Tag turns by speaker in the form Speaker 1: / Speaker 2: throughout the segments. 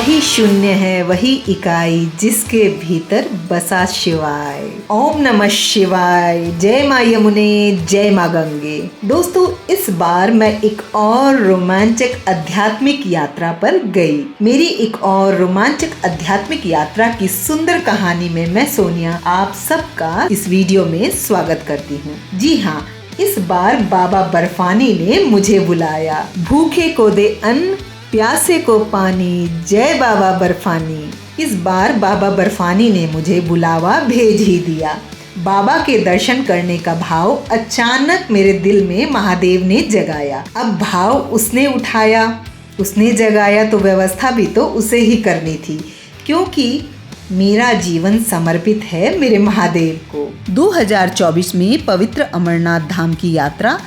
Speaker 1: वही शून्य है, वही इकाई जिसके भीतर बसा शिवाय। ओम नमः शिवाय। जय माँ यमुने, जय माँ गंगे। दोस्तों, इस बार मैं एक और रोमांचक आध्यात्मिक यात्रा पर गई। मेरी एक और रोमांचक आध्यात्मिक यात्रा की सुंदर कहानी में मैं सोनिया आप सबका इस वीडियो में स्वागत करती हूँ। जी हाँ, इस बार बाबा बर्फानी ने मुझे बुलाया। भूखे को दे अन्न, प्यासे को पानी, जय बाबा बर्फानी। इस बार बाबा बर्फानी ने मुझे बुलावा भेज ही दिया। बाबा के दर्शन करने का भाव अचानक मेरे दिल में महादेव ने जगाया। अब भाव उसने उठाया, उसने जगाया तो व्यवस्था भी तो उसे ही करनी थी, क्योंकि मेरा जीवन समर्पित है मेरे महादेव को। 2024 में पवित्र अमरनाथ धाम की यात्रा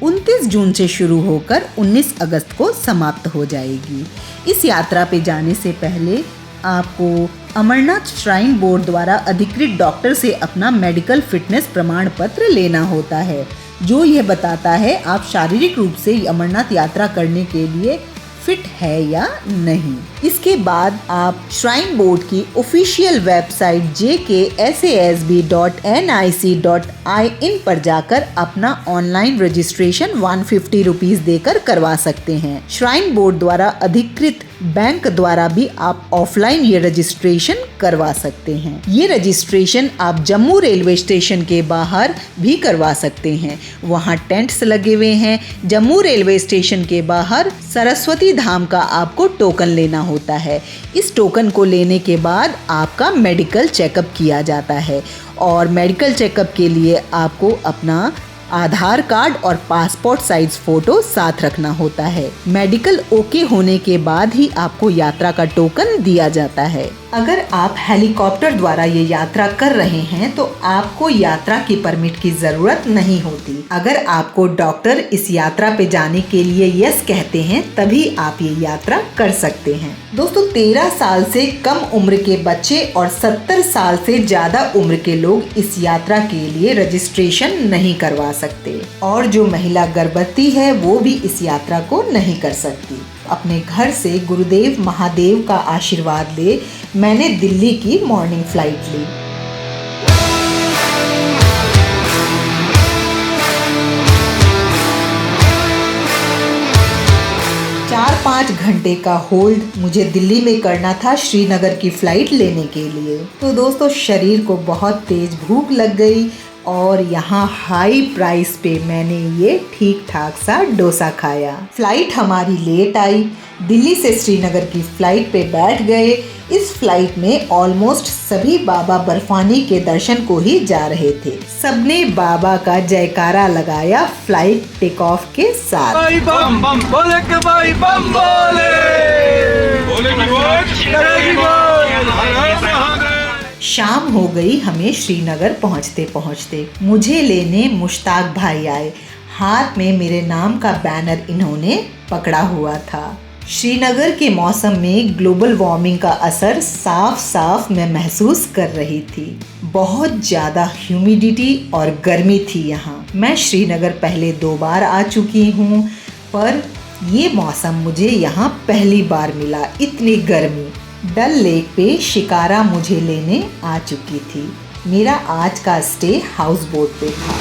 Speaker 1: 29 जून से शुरू होकर 19 अगस्त को समाप्त हो जाएगी। इस यात्रा पे जाने से पहले आपको अमरनाथ श्राइन बोर्ड द्वारा अधिकृत डॉक्टर से अपना मेडिकल फिटनेस प्रमाण पत्र लेना होता है, जो यह बताता है आप शारीरिक रूप से अमरनाथ यात्रा करने के लिए फिट है या नहीं। इसके बाद आप श्राइन बोर्ड की ऑफिशियल वेबसाइट jksasb.nic.in पर जाकर अपना ऑनलाइन रजिस्ट्रेशन 150 रुपीज देकर करवा सकते हैं। श्राइन बोर्ड द्वारा अधिकृत बैंक द्वारा भी आप ऑफलाइन ये रजिस्ट्रेशन करवा सकते हैं। ये रजिस्ट्रेशन आप जम्मू रेलवे स्टेशन के बाहर भी करवा सकते हैं। वहाँ टेंट्स लगे हुए हैं। जम्मू रेलवे स्टेशन के बाहर सरस्वती धाम का आपको टोकन लेना होता है। इस टोकन को लेने के बाद आपका मेडिकल चेकअप किया जाता है, और मेडिकल चेकअप के लिए आपको अपना आधार कार्ड और पासपोर्ट साइज फोटो साथ रखना होता है। मेडिकल ओके होने के बाद ही आपको यात्रा का टोकन दिया जाता है। अगर आप हेलीकॉप्टर द्वारा ये यात्रा कर रहे हैं तो आपको यात्रा की परमिट की जरूरत नहीं होती। अगर आपको डॉक्टर इस यात्रा पे जाने के लिए यस कहते हैं तभी आप ये यात्रा कर सकते हैं। दोस्तों, 13 साल से कम उम्र के बच्चे और 70 साल से ज्यादा उम्र के लोग इस यात्रा के लिए रजिस्ट्रेशन नहीं करवा सकते, और जो महिला गर्भवती है वो भी इस यात्रा को नहीं कर सकती। अपने घर से गुरुदेव महादेव का आशीर्वाद ले मैंने दिल्ली की मॉर्निंग फ्लाइट ली। चार 5 घंटे का होल्ड मुझे दिल्ली में करना था श्रीनगर की फ्लाइट लेने के लिए। तो दोस्तों, शरीर को बहुत तेज भूख लग गई और यहाँ हाई प्राइस पे मैंने ये ठीक ठाक सा डोसा खाया। फ्लाइट हमारी लेट आई। दिल्ली से श्रीनगर की फ्लाइट पे बैठ गए। इस फ्लाइट में ऑलमोस्ट सभी बाबा बर्फानी के दर्शन को ही जा रहे थे। सबने बाबा का जयकारा लगाया फ्लाइट टेक ऑफ के साथ।
Speaker 2: भाई बम बम बोले के भाई बम बोले
Speaker 1: शाम हो गई हमें श्रीनगर पहुंचते पहुंचते। मुझे लेने मुश्ताक भाई आए। हाथ में मेरे नाम का बैनर इन्होंने पकड़ा हुआ था। श्रीनगर के मौसम में ग्लोबल वार्मिंग का असर साफ साफ मैं महसूस कर रही थी। बहुत ज़्यादा ह्यूमिडिटी और गर्मी थी यहाँ। मैं श्रीनगर पहले 2 बार आ चुकी हूँ, पर ये मौसम मुझे यहाँ पहली बार मिला। इतनी गर्मी। डल लेक पे शिकारा मुझे लेने आ चुकी थी। मेरा आज का स्टे हाउस बोट पे था।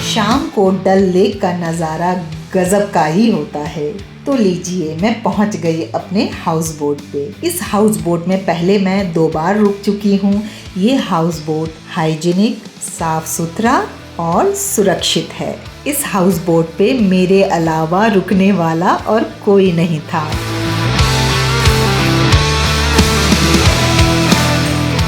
Speaker 1: शाम को डल लेक का नज़ारा गजब का ही होता है। तो लीजिए, मैं पहुंच गई अपने हाउस बोट पे। इस हाउस बोट में पहले मैं 2 बार रुक चुकी हूँ। ये हाउस बोट हाइजीनिक, साफ सुथरा और सुरक्षित है। इस हाउस बोट पे मेरे अलावा रुकने वाला और कोई नहीं था।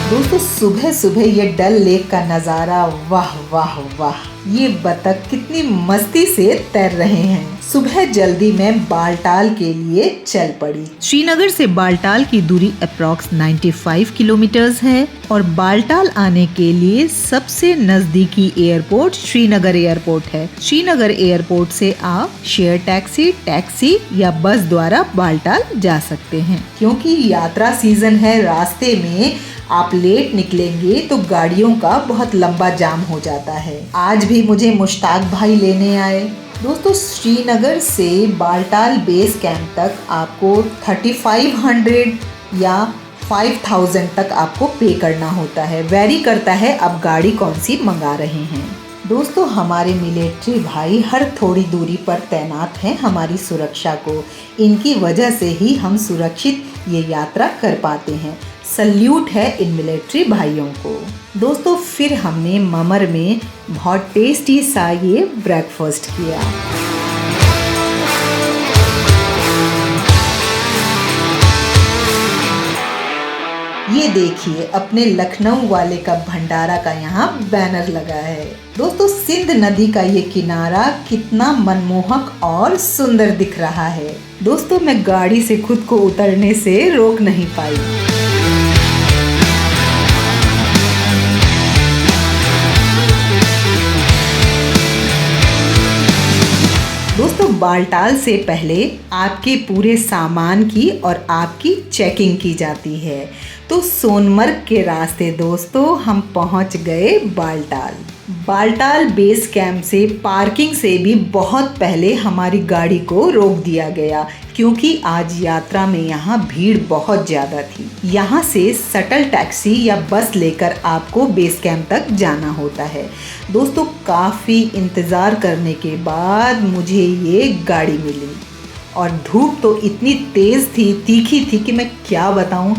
Speaker 1: दोस्तों, सुबह सुबह ये डल लेक का नज़ारा, वाह वाह वाह। ये बतख कितनी मस्ती से तैर रहे हैं। सुबह जल्दी मैं बालटाल के लिए चल पड़ी। श्रीनगर से बालटाल की दूरी अप्रॉक्स 95 किलोमीटर्स है और बालटाल आने के लिए सबसे नजदीकी एयरपोर्ट श्रीनगर एयरपोर्ट है। श्रीनगर एयरपोर्ट से आप शेयर टैक्सी या बस द्वारा बालटाल जा सकते हैं। क्योंकि यात्रा सीजन है, रास्ते में आप लेट निकलेंगे तो गाड़ियों का बहुत लंबा जाम हो जाता है। आज भी मुझे मुश्ताक भाई लेने आए। दोस्तों, श्रीनगर से बालटाल बेस कैंप तक आपको 3500 या 5000 तक आपको पे करना होता है। वेरी करता है आप गाड़ी कौन सी मंगा रहे हैं। दोस्तों, हमारे मिलिट्री भाई हर थोड़ी दूरी पर तैनात हैं हमारी सुरक्षा को। इनकी वजह से ही हम सुरक्षित ये यात्रा कर पाते हैं। सल्यूट है इन मिलिट्री भाइयों को। दोस्तों, फिर हमने ममर में बहुत टेस्टी सा ये ब्रेकफास्ट किया। ये देखिए, अपने लखनऊ वाले का भंडारा का यहाँ बैनर लगा है। दोस्तों, सिंध नदी का ये किनारा कितना मनमोहक और सुंदर दिख रहा है। दोस्तों, मैं गाड़ी से खुद को उतरने से रोक नहीं पाई। दोस्तों, बालटाल से पहले आपके पूरे सामान की और आपकी चेकिंग की जाती है। तो सोनमर्ग के रास्ते दोस्तों हम पहुंच गए बालटाल। बालटाल बेस कैंप से पार्किंग से भी बहुत पहले हमारी गाड़ी को रोक दिया गया, क्योंकि आज यात्रा में यहाँ भीड़ बहुत ज़्यादा थी। यहाँ से शटल टैक्सी या बस लेकर आपको बेस कैंप तक जाना होता है। दोस्तों, काफ़ी इंतज़ार करने के बाद मुझे ये गाड़ी मिली और धूप तो इतनी तेज़ थी, तीखी थी कि मैं क्या बताऊँ,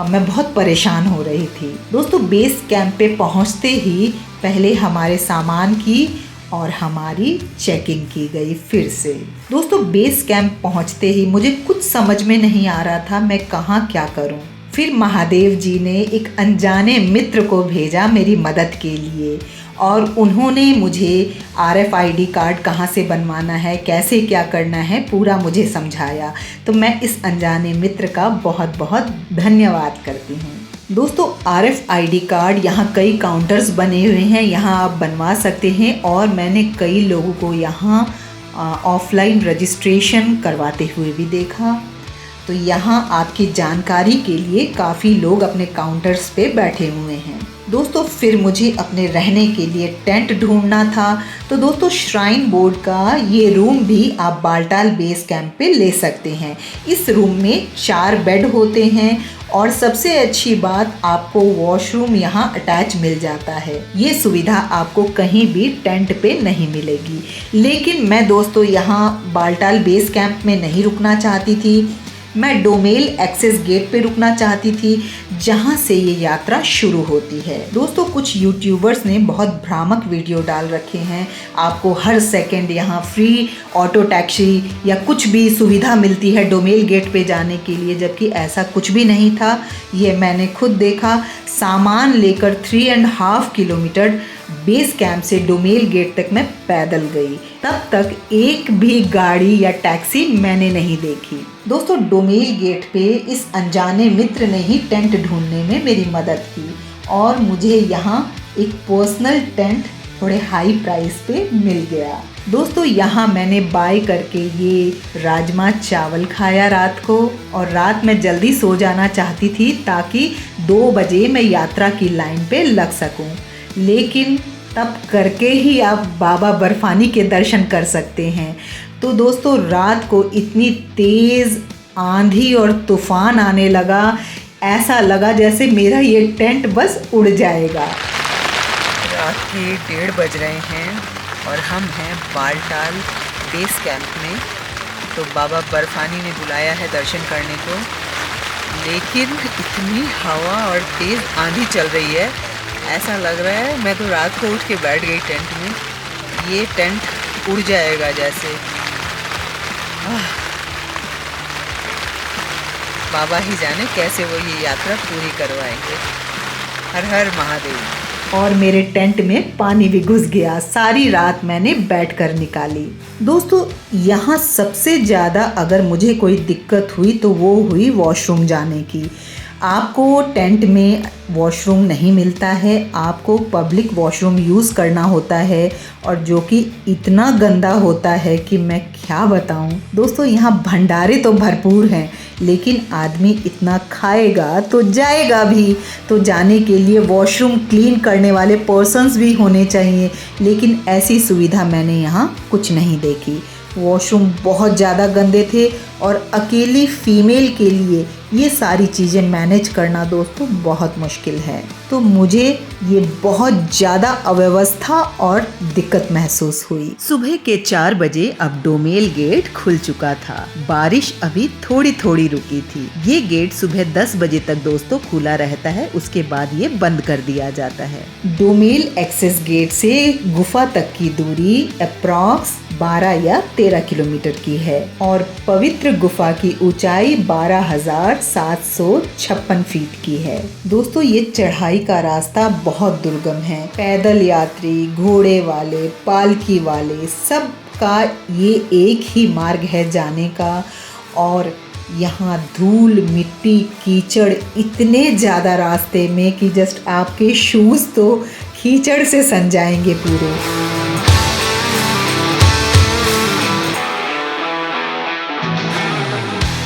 Speaker 1: मैं बहुत परेशान हो रही थी। दोस्तों, बेस कैंप पे पहुँचते ही पहले हमारे सामान की और हमारी चेकिंग की गई फिर से। दोस्तों, बेस कैंप पहुंचते ही मुझे कुछ समझ में नहीं आ रहा था मैं कहाँ क्या करूं। फिर महादेव जी ने एक अनजाने मित्र को भेजा मेरी मदद के लिए और उन्होंने मुझे RFID कार्ड कहाँ से बनवाना है, कैसे क्या करना है, पूरा मुझे समझाया। तो मैं इस अनजाने मित्र का बहुत बहुत धन्यवाद करती हूँ। दोस्तों, RFID कार्ड यहाँ कई काउंटर्स बने हुए हैं, यहाँ आप बनवा सकते हैं और मैंने कई लोगों को यहाँ ऑफलाइन रजिस्ट्रेशन करवाते हुए भी देखा। तो यहाँ आपकी जानकारी के लिए काफ़ी लोग अपने काउंटर्स पे बैठे हुए हैं। दोस्तों, फिर मुझे अपने रहने के लिए टेंट ढूंढना था। तो दोस्तों, श्राइन बोर्ड का ये रूम भी आप बालटाल बेस कैंप पे ले सकते हैं। इस रूम में 4 बेड होते हैं और सबसे अच्छी बात, आपको वॉशरूम यहाँ अटैच मिल जाता है। ये सुविधा आपको कहीं भी टेंट पे नहीं मिलेगी। लेकिन मैं दोस्तों यहाँ बालटाल बेस कैंप में नहीं रुकना चाहती थी। मैं डोमेल एक्सेस गेट पे रुकना चाहती थी, जहां से ये यात्रा शुरू होती है। दोस्तों, कुछ यूट्यूबर्स ने बहुत भ्रामक वीडियो डाल रखे हैं, आपको हर सेकंड यहाँ फ्री ऑटो टैक्सी या कुछ भी सुविधा मिलती है डोमेल गेट पे जाने के लिए, जबकि ऐसा कुछ भी नहीं था। ये मैंने खुद देखा। सामान लेकर 3.5 किलोमीटर बेस कैंप से डोमेल गेट तक मैं पैदल गई। तब तक एक भी गाड़ी या टैक्सी मैंने नहीं देखी। दोस्तों, डोमेल गेट पे इस अनजाने मित्र ने ही टेंट ढूंढने में मेरी मदद की और मुझे यहाँ एक पर्सनल टेंट थोड़े हाई प्राइस पे मिल गया। दोस्तों, यहाँ मैंने बाय करके ये राजमा चावल खाया रात को, और रात में जल्दी सो जाना चाहती थी ताकि 2 बजे मैं यात्रा की लाइन पे लग सकूं। लेकिन तब करके ही आप बाबा बर्फानी के दर्शन कर सकते हैं। तो दोस्तों, रात को इतनी तेज़ आंधी और तूफान आने लगा, ऐसा लगा जैसे मेरा ये टेंट बस उड़ जाएगा।
Speaker 3: रात के 1:30 बज रहे हैं और हम हैं बालटाल बेस कैंप में। तो बाबा बर्फानी ने बुलाया है दर्शन करने को, लेकिन इतनी हवा और तेज़ आंधी चल रही है, ऐसा लग रहा है मैं तो रात को उठ के बैठ गई टेंट में, ये टेंट उड़ जाएगा जैसे। बाबा ही जाने कैसे वो ये यात्रा पूरी करवाएंगे। हर हर महादेव।
Speaker 1: और मेरे टेंट में पानी भी घुस गया। सारी रात मैंने बैठकर निकाली। दोस्तों, यहाँ सबसे ज़्यादा अगर मुझे कोई दिक्कत हुई तो वो हुई वॉशरूम जाने की। आपको टेंट में वॉशरूम नहीं मिलता है, आपको पब्लिक वॉशरूम यूज़ करना होता है और जो कि इतना गंदा होता है कि मैं क्या बताऊं। दोस्तों यहाँ भंडारे तो भरपूर हैं, लेकिन आदमी इतना खाएगा तो जाएगा भी, तो जाने के लिए वॉशरूम क्लीन करने वाले पर्सन्स भी होने चाहिए, लेकिन ऐसी सुविधा मैंने यहाँ कुछ नहीं देखी। वॉशरूम बहुत ज़्यादा गंदे थे और अकेली फीमेल के लिए ये सारी चीज़ें मैनेज करना दोस्तों बहुत मुश्किल है। तो मुझे ये बहुत ज़्यादा अव्यवस्था और दिक्कत महसूस हुई। सुबह के 4 बजे अब डोमेल गेट खुल चुका था। बारिश अभी थोड़ी थोड़ी रुकी थी। ये गेट सुबह 10 बजे तक दोस्तों खुला रहता है, उसके बाद ये बंद कर दिया जाता है। डोमेल एक्सेस गेट से गुफा तक की दूरी अप्रॉक्स 12 या 13 किलोमीटर की है और पवित्र गुफा की ऊंचाई 12,756 फीट की है। दोस्तों ये चढ़ाई का रास्ता बहुत दुर्गम है। पैदल यात्री, घोड़े वाले, पालकी वाले, सब का ये एक ही मार्ग है जाने का। और यहाँ धूल, मिट्टी, कीचड़ इतने ज़्यादा रास्ते में कि जस्ट आपके शूज़ तो कीचड़ से सन जाएंगे पूरे।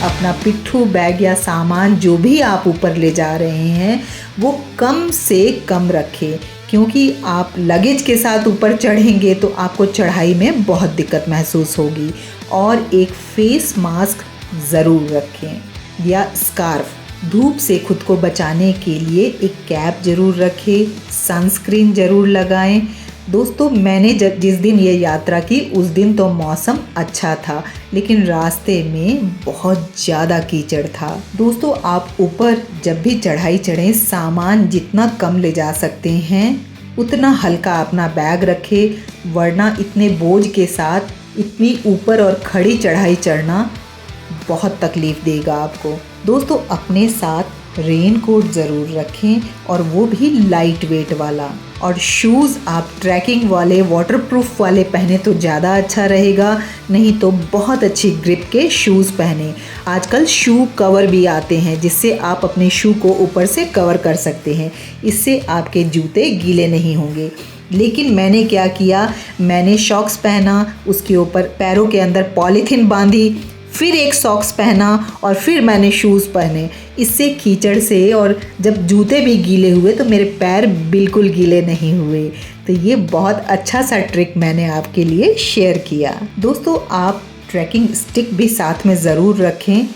Speaker 1: अपना पिट्ठू, बैग या सामान जो भी आप ऊपर ले जा रहे हैं वो कम से कम रखें, क्योंकि आप लगेज के साथ ऊपर चढ़ेंगे तो आपको चढ़ाई में बहुत दिक्कत महसूस होगी। और एक फेस मास्क ज़रूर रखें या स्कार्फ। धूप से खुद को बचाने के लिए एक कैप ज़रूर रखें, सनस्क्रीन ज़रूर लगाएं। दोस्तों मैंने जिस दिन ये यात्रा की उस दिन तो मौसम अच्छा था, लेकिन रास्ते में बहुत ज़्यादा कीचड़ था। दोस्तों आप ऊपर जब भी चढ़ाई चढ़ें, सामान जितना कम ले जा सकते हैं उतना हल्का अपना बैग रखें, वरना इतने बोझ के साथ इतनी ऊपर और खड़ी चढ़ाई चढ़ना बहुत तकलीफ़ देगा आपको। दोस्तों अपने साथ रेन कोट ज़रूर रखें और वो भी लाइट वेट वाला। और शूज़ आप ट्रैकिंग वाले, वाटरप्रूफ वाले पहने तो ज़्यादा अच्छा रहेगा, नहीं तो बहुत अच्छी ग्रिप के शूज़ पहने। आजकल शू कवर भी आते हैं जिससे आप अपने शू को ऊपर से कवर कर सकते हैं, इससे आपके जूते गीले नहीं होंगे। लेकिन मैंने क्या किया, मैंने सॉक्स पहना, उसके ऊपर पैरों के अंदर पॉलीथीन बांधी, फिर एक सॉक्स पहना और फिर मैंने शूज़ पहने। इससे कीचड़ से और जब जूते भी गीले हुए तो मेरे पैर बिल्कुल गीले नहीं हुए। तो ये बहुत अच्छा सा ट्रिक मैंने आपके लिए शेयर किया। दोस्तों आप ट्रैकिंग स्टिक भी साथ में ज़रूर रखें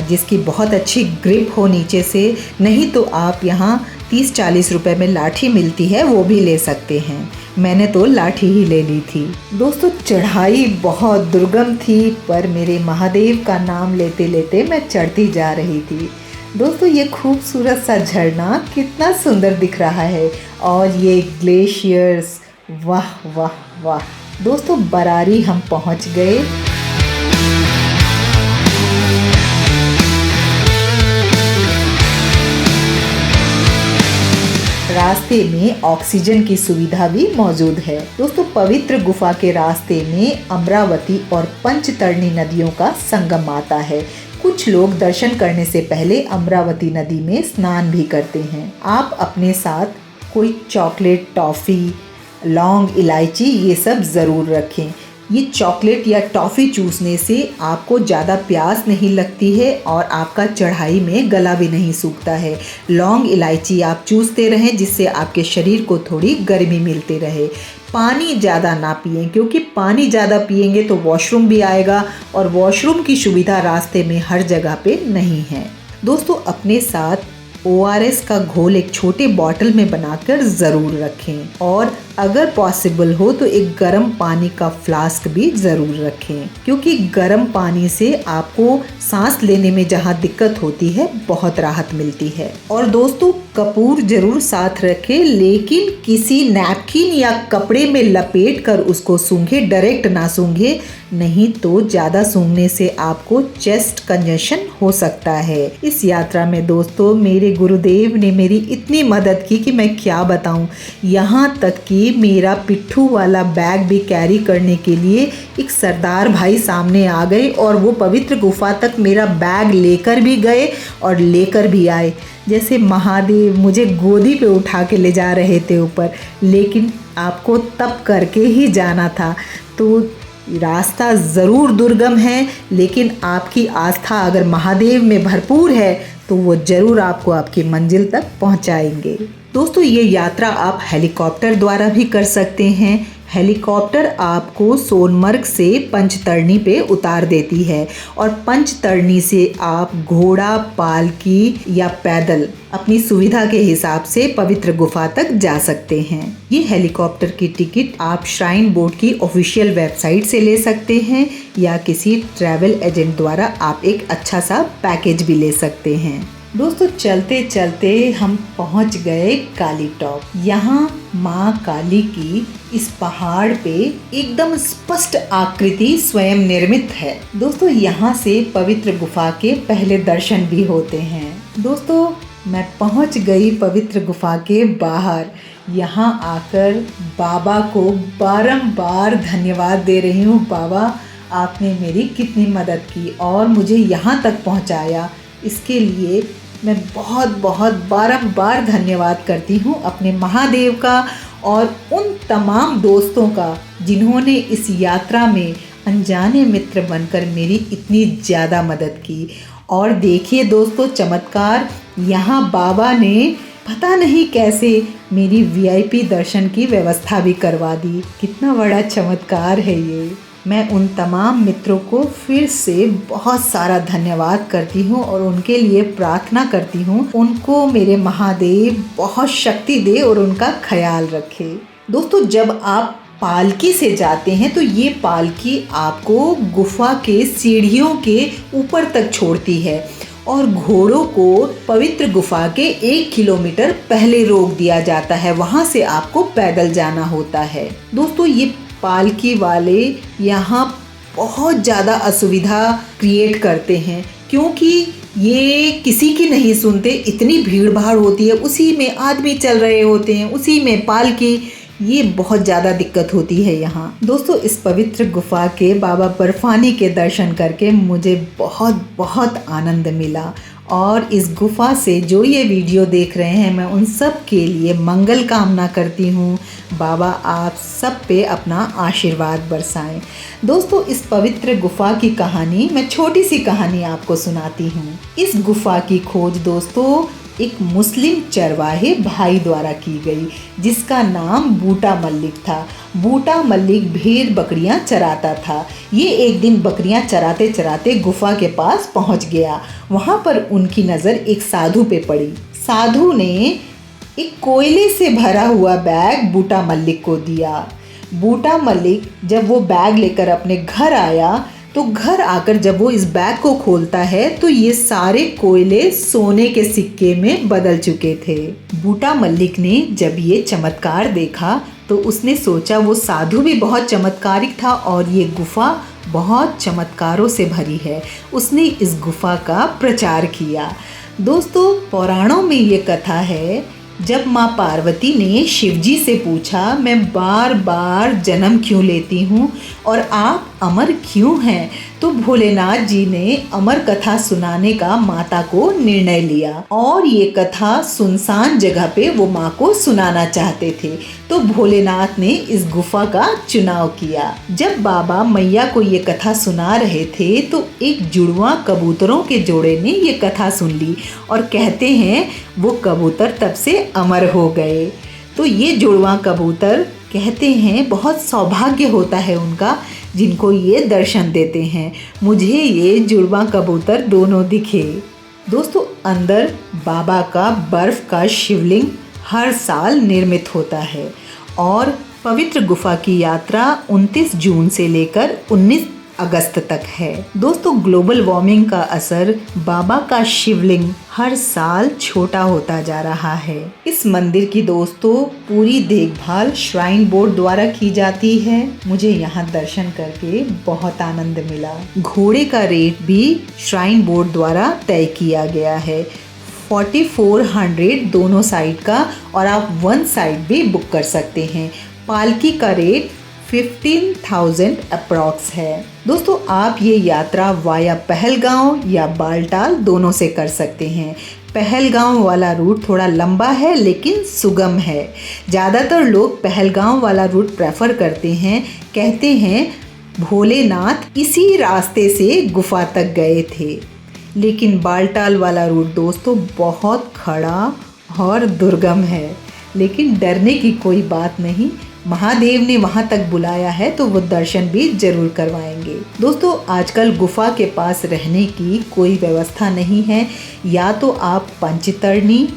Speaker 1: जिसकी बहुत अच्छी ग्रिप हो नीचे से, नहीं तो आप यहाँ 30-40 रुपए में लाठी मिलती है, वो भी ले सकते हैं। मैंने तो लाठी ही ले ली थी। दोस्तों चढ़ाई बहुत दुर्गम थी, पर मेरे महादेव का नाम लेते लेते मैं चढ़ती जा रही थी। दोस्तों ये खूबसूरत सा झरना कितना सुंदर दिख रहा है और ये ग्लेशियर्स, वाह वाह वाह। दोस्तों बरारी हम पहुंच गए। रास्ते में ऑक्सीजन की सुविधा भी मौजूद है। दोस्तों पवित्र गुफा के रास्ते में अमरावती और पंचतरणी नदियों का संगम आता है। कुछ लोग दर्शन करने से पहले अमरावती नदी में स्नान भी करते हैं। आप अपने साथ कोई चॉकलेट, टॉफ़ी, लौंग, इलायची ये सब ज़रूर रखें। ये चॉकलेट या टॉफ़ी चूसने से आपको ज़्यादा प्यास नहीं लगती है और आपका चढ़ाई में गला भी नहीं सूखता है। लौंग, इलायची आप चूसते रहें जिससे आपके शरीर को थोड़ी गर्मी मिलती रहे। पानी ज़्यादा ना पिएं, क्योंकि पानी ज़्यादा पिएंगे तो वॉशरूम भी आएगा और वॉशरूम की सुविधा रास्ते में हर जगह पे नहीं है। दोस्तों अपने साथ ORS का घोल एक छोटे बॉटल में बनाकर ज़रूर रखें और अगर पॉसिबल हो तो एक गर्म पानी का फ्लास्क भी ज़रूर रखें, क्योंकि गर्म पानी से आपको सांस लेने में जहाँ दिक्कत होती है बहुत राहत मिलती है। और दोस्तों कपूर ज़रूर साथ रखें, लेकिन किसी नैपकिन या कपड़े में लपेट कर उसको सूंघे, डायरेक्ट ना सूंघे, नहीं तो ज़्यादा सूंघने से आपको चेस्ट कंजेशन हो सकता है। इस यात्रा में दोस्तों मेरे गुरुदेव ने मेरी इतनी मदद की कि मैं क्या बताऊं। यहाँ तक कि मेरा पिट्ठू वाला बैग भी कैरी करने के लिए एक सरदार भाई सामने आ गए और वो पवित्र गुफा तक मेरा बैग लेकर भी गए और लेकर भी आए। जैसे महादेव मुझे गोदी पे उठा के ले जा रहे थे ऊपर। लेकिन आपको तप करके ही जाना था। तो रास्ता ज़रूर दुर्गम है, लेकिन आपकी आस्था अगर महादेव में भरपूर है तो वो ज़रूर आपको आपकी मंजिल तक पहुंचाएंगे। दोस्तों ये यात्रा आप हेलीकॉप्टर द्वारा भी कर सकते हैं। हेलीकॉप्टर आपको सोनमर्ग से पंचतरणी पे उतार देती है और पंचतरणी से आप घोड़ा, पालकी या पैदल अपनी सुविधा के हिसाब से पवित्र गुफा तक जा सकते हैं। ये हेलीकॉप्टर की टिकट आप श्राइन बोर्ड की ऑफिशियल वेबसाइट से ले सकते हैं या किसी ट्रैवल एजेंट द्वारा आप एक अच्छा सा पैकेज भी ले सकते हैं। दोस्तों चलते चलते हम पहुंच गए काली टॉप। यहाँ माँ काली की इस पहाड़ पे एकदम स्पष्ट आकृति स्वयं निर्मित है। दोस्तों यहाँ से पवित्र गुफा के पहले दर्शन भी होते हैं। दोस्तों मैं पहुँच गई पवित्र गुफा के बाहर। यहाँ आकर बाबा को बारंबार धन्यवाद दे रही हूँ। बाबा आपने मेरी कितनी मदद की और मुझे यहाँ तक पहुँचाया, इसके लिए मैं बहुत बहुत बारंबार धन्यवाद करती हूँ अपने महादेव का और उन तमाम दोस्तों का जिन्होंने इस यात्रा में अनजाने मित्र बनकर मेरी इतनी ज़्यादा मदद की। और देखिए दोस्तों चमत्कार, यहाँ बाबा ने पता नहीं कैसे मेरी वीआईपी दर्शन की व्यवस्था भी करवा दी। कितना बड़ा चमत्कार है ये। मैं उन तमाम मित्रों को फिर से बहुत सारा धन्यवाद करती हूँ और उनके लिए प्रार्थना करती हूँ उनको मेरे महादेव बहुत शक्ति दे और उनका ख्याल रखे। दोस्तों जब आप पालकी से जाते हैं तो ये पालकी आपको गुफा के सीढ़ियों के ऊपर तक छोड़ती है और घोड़ों को पवित्र गुफा के 1 किलोमीटर पहले रोक दिया जाता है। वहाँ से आपको पैदल जाना होता है। दोस्तों ये पालकी वाले यहाँ बहुत ज़्यादा असुविधा क्रिएट करते हैं क्योंकि ये किसी की नहीं सुनते। इतनी भीड़ भाड़ होती है, उसी में आदमी चल रहे होते हैं, उसी में पालकी, ये बहुत ज़्यादा दिक्कत होती है यहाँ। दोस्तों इस पवित्र गुफा के बाबा बर्फानी के दर्शन करके मुझे बहुत बहुत आनंद मिला और इस गुफा से जो ये वीडियो देख रहे हैं मैं उन सब के लिए मंगल कामना करती हूँ। बाबा आप सब पे अपना आशीर्वाद बरसाएं। दोस्तों इस पवित्र गुफा की कहानी, मैं छोटी सी कहानी आपको सुनाती हूँ। इस गुफा की खोज दोस्तों एक मुस्लिम चरवाहे भाई द्वारा की गई जिसका नाम बूटा मल्लिक था। बूटा मल्लिक भेड़ बकरियां चराता था। ये एक दिन बकरियां चराते चराते गुफा के पास पहुंच गया। वहां पर उनकी नज़र एक साधु पे पड़ी। साधु ने एक कोयले से भरा हुआ बैग बूटा मल्लिक को दिया। बूटा मल्लिक जब वो बैग लेकर अपने घर आया तो घर आकर जब वो इस बैग को खोलता है तो ये सारे कोयले सोने के सिक्के में बदल चुके थे। बूटा मल्लिक ने जब ये चमत्कार देखा तो उसने सोचा वो साधु भी बहुत चमत्कारिक था और ये गुफा बहुत चमत्कारों से भरी है। उसने इस गुफा का प्रचार किया। दोस्तों पौराणों में ये कथा है, जब माँ पार्वती ने शिवजी से पूछा मैं बार बार जन्म क्यों लेती हूँ और आप अमर क्यों हैं, तो भोलेनाथ जी ने अमर कथा सुनाने का माता को निर्णय लिया और ये कथा सुनसान जगह पे वो माँ को सुनाना चाहते थे। तो भोलेनाथ ने इस गुफा का चुनाव किया। जब बाबा मैया को ये कथा सुना रहे थे तो एक जुड़वा कबूतरों के जोड़े ने ये कथा सुन ली और कहते हैं वो कबूतर तब से अमर हो गए। तो ये जुड़वा कबूतर कहते हैं बहुत सौभाग्य होता है उनका जिनको ये दर्शन देते हैं। मुझे ये जुड़वा कबूतर दोनों दिखे। दोस्तों अंदर बाबा का बर्फ का शिवलिंग हर साल निर्मित होता है और पवित्र गुफा की यात्रा 29 जून से लेकर 19 अगस्त तक है। दोस्तों, ग्लोबल वार्मिंग का असर बाबा का शिवलिंग हर साल छोटा होता जा रहा है। इस मंदिर की दोस्तों पूरी देखभाल श्राइन बोर्ड द्वारा की जाती है। मुझे यहाँ दर्शन करके बहुत आनंद मिला। घोड़े का रेट भी श्राइन बोर्ड द्वारा तय किया गया है, 4400 दोनों साइड का, और आप वन साइड भी बुक कर सकते हैं। पालकी का रेट 15,000 अप्रॉक्स है। दोस्तों, आप ये यात्रा वाया पहलगांव या बालटाल दोनों से कर सकते हैं। पहलगांव वाला रूट थोड़ा लंबा है लेकिन सुगम है। ज़्यादातर लोग पहलगांव वाला रूट प्रेफर करते हैं। कहते हैं भोलेनाथ इसी रास्ते से गुफा तक गए थे। लेकिन बालटाल वाला रूट दोस्तों बहुत खड़ा और दुर्गम है, लेकिन डरने की कोई बात नहीं। महादेव ने वहाँ तक बुलाया है तो वो दर्शन भी जरूर करवाएंगे। दोस्तों, आजकल गुफा के पास रहने की कोई व्यवस्था नहीं है। या तो आप पंचतरणी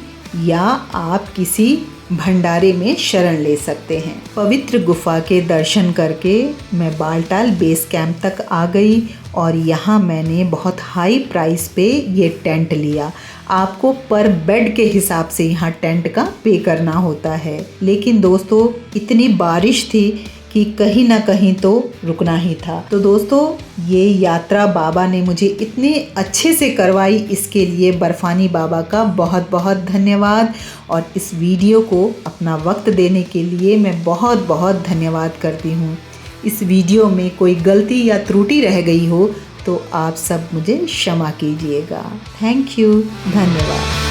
Speaker 1: या आप किसी भंडारे में शरण ले सकते हैं। पवित्र गुफा के दर्शन करके मैं बालटाल बेस कैंप तक आ गई और यहाँ मैंने बहुत हाई प्राइस पे ये टेंट लिया। आपको पर बेड के हिसाब से यहाँ टेंट का पे करना होता है। लेकिन दोस्तों, इतनी बारिश थी कि कहीं ना कहीं तो रुकना ही था। तो दोस्तों, ये यात्रा बाबा ने मुझे इतने अच्छे से करवाई, इसके लिए बर्फानी बाबा का बहुत बहुत धन्यवाद। और इस वीडियो को अपना वक्त देने के लिए मैं बहुत बहुत धन्यवाद करती हूँ। इस वीडियो में कोई गलती या त्रुटि रह गई हो तो आप सब मुझे क्षमा कीजिएगा। थैंक यू, धन्यवाद।